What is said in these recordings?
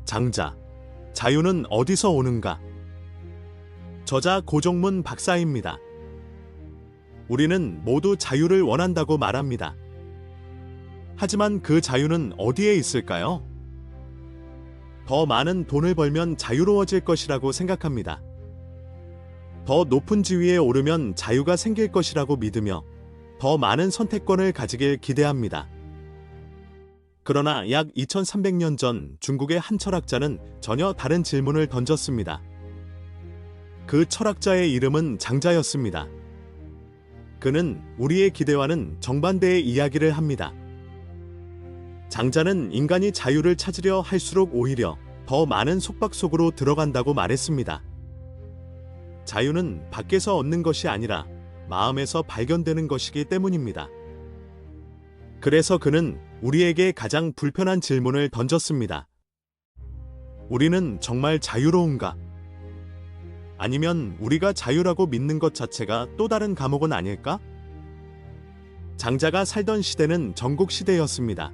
장자, 자유는 어디서 오는가? 저자 고종문 박사입니다. 우리는 모두 자유를 원한다고 말합니다. 하지만 그 자유는 어디에 있을까요? 더 많은 돈을 벌면 자유로워질 것이라고 생각합니다. 더 높은 지위에 오르면 자유가 생길 것이라고 믿으며 더 많은 선택권을 가지길 기대합니다. 그러나 약 2300년 전 중국의 한 철학자는 전혀 다른 질문을 던졌습니다. 그 철학자의 이름은 장자였습니다. 그는 우리의 기대와는 정반대의 이야기를 합니다. 장자는 인간이 자유를 찾으려 할수록 오히려 더 많은 속박 속으로 들어간다고 말했습니다. 자유는 밖에서 얻는 것이 아니라 마음에서 발견되는 것이기 때문입니다. 그래서 그는 우리에게 가장 불편한 질문을 던졌습니다. 우리는 정말 자유로운가? 아니면 우리가 자유라고 믿는 것 자체가 또 다른 감옥은 아닐까? 장자가 살던 시대는 전국시대였습니다.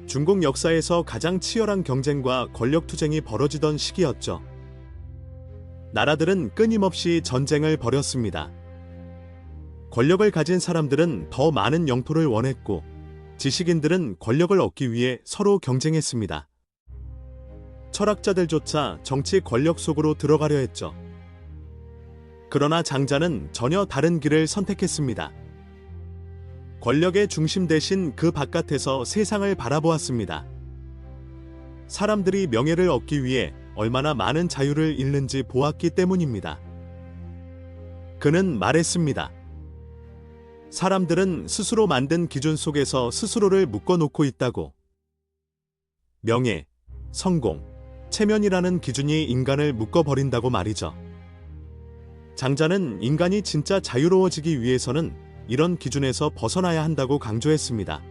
중국 역사에서 가장 치열한 경쟁과 권력투쟁이 벌어지던 시기였죠. 나라들은 끊임없이 전쟁을 벌였습니다. 권력을 가진 사람들은 더 많은 영토를 원했고, 지식인들은 권력을 얻기 위해 서로 경쟁했습니다. 철학자들조차 정치 권력 속으로 들어가려 했죠. 그러나 장자는 전혀 다른 길을 선택했습니다. 권력의 중심 대신 그 바깥에서 세상을 바라보았습니다. 사람들이 명예를 얻기 위해 얼마나 많은 자유를 잃는지 보았기 때문입니다. 그는 말했습니다. 사람들은 스스로 만든 기준 속에서 스스로를 묶어놓고 있다고. 명예, 성공, 체면이라는 기준이 인간을 묶어버린다고 말이죠. 장자는 인간이 진짜 자유로워지기 위해서는 이런 기준에서 벗어나야 한다고 강조했습니다.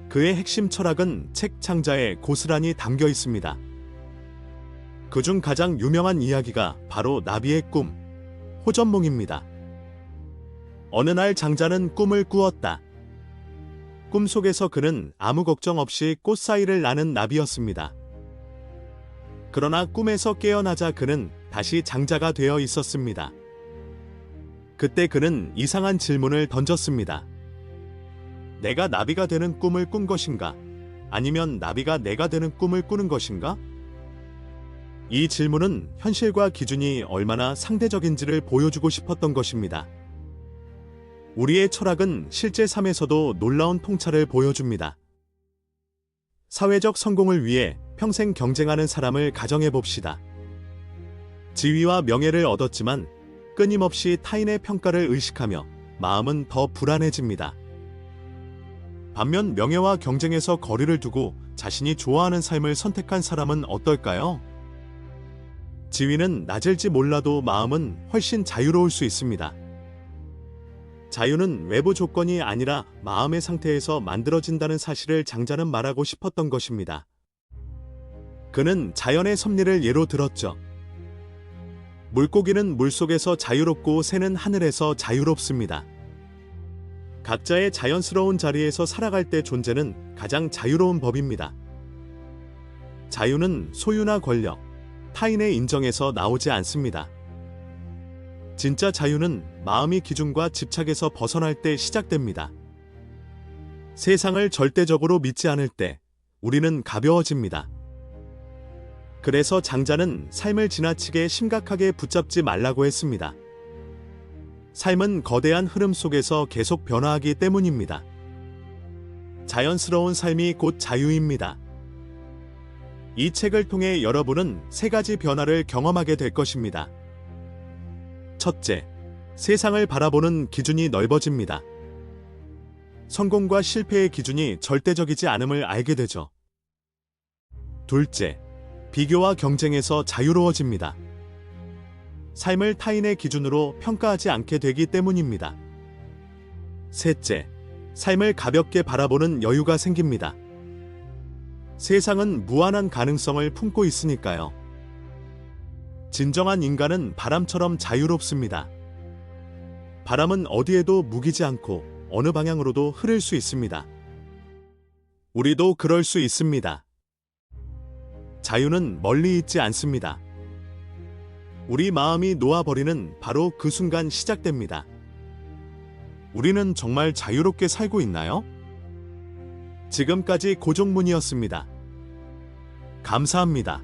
그의 핵심 철학은 책 창자에 고스란히 담겨 있습니다. 그중 가장 유명한 이야기가 바로 나비의 꿈, 호전몽입니다. 어느 날 장자는 꿈을 꾸었다. 꿈속에서 그는 아무 걱정 없이 꽃 사이를 나는 나비였습니다. 그러나 꿈에서 깨어나자 그는 다시 장자가 되어 있었습니다. 그때 그는 이상한 질문을 던졌습니다. 내가 나비가 되는 꿈을 꾼 것인가? 아니면 나비가 내가 되는 꿈을 꾸는 것인가? 이 질문은 현실과 기준이 얼마나 상대적인지를 보여주고 싶었던 것입니다. 우리의 철학은 실제 삶에서도 놀라운 통찰을 보여줍니다. 사회적 성공을 위해 평생 경쟁하는 사람을 가정해 봅시다. 지위와 명예를 얻었지만 끊임없이 타인의 평가를 의식하며 마음은 더 불안해집니다. 반면 명예와 경쟁에서 거리를 두고 자신이 좋아하는 삶을 선택한 사람은 어떨까요? 지위는 낮을지 몰라도 마음은 훨씬 자유로울 수 있습니다. 자유는 외부 조건이 아니라 마음의 상태에서 만들어진다는 사실을 장자는 말하고 싶었던 것입니다. 그는 자연의 섭리를 예로 들었죠. 물고기는 물속에서 자유롭고 새는 하늘에서 자유롭습니다. 각자의 자연스러운 자리에서 살아갈 때 존재는 가장 자유로운 법입니다. 자유는 소유나 권력, 타인의 인정에서 나오지 않습니다. 진짜 자유는 마음의 기준과 집착에서 벗어날 때 시작됩니다. 세상을 절대적으로 믿지 않을 때 우리는 가벼워집니다. 그래서 장자는 삶을 지나치게 심각하게 붙잡지 말라고 했습니다. 삶은 거대한 흐름 속에서 계속 변화하기 때문입니다. 자연스러운 삶이 곧 자유입니다. 이 책을 통해 여러분은 세 가지 변화를 경험하게 될 것입니다. 첫째, 세상을 바라보는 기준이 넓어집니다. 성공과 실패의 기준이 절대적이지 않음을 알게 되죠. 둘째, 비교와 경쟁에서 자유로워집니다. 삶을 타인의 기준으로 평가하지 않게 되기 때문입니다. 셋째, 삶을 가볍게 바라보는 여유가 생깁니다. 세상은 무한한 가능성을 품고 있으니까요. 진정한 인간은 바람처럼 자유롭습니다. 바람은 어디에도 묵이지 않고 어느 방향으로도 흐를 수 있습니다. 우리도 그럴 수 있습니다. 자유는 멀리 있지 않습니다. 우리 마음이 놓아버리는 바로 그 순간 시작됩니다. 우리는 정말 자유롭게 살고 있나요? 지금까지 고종문이었습니다. 감사합니다.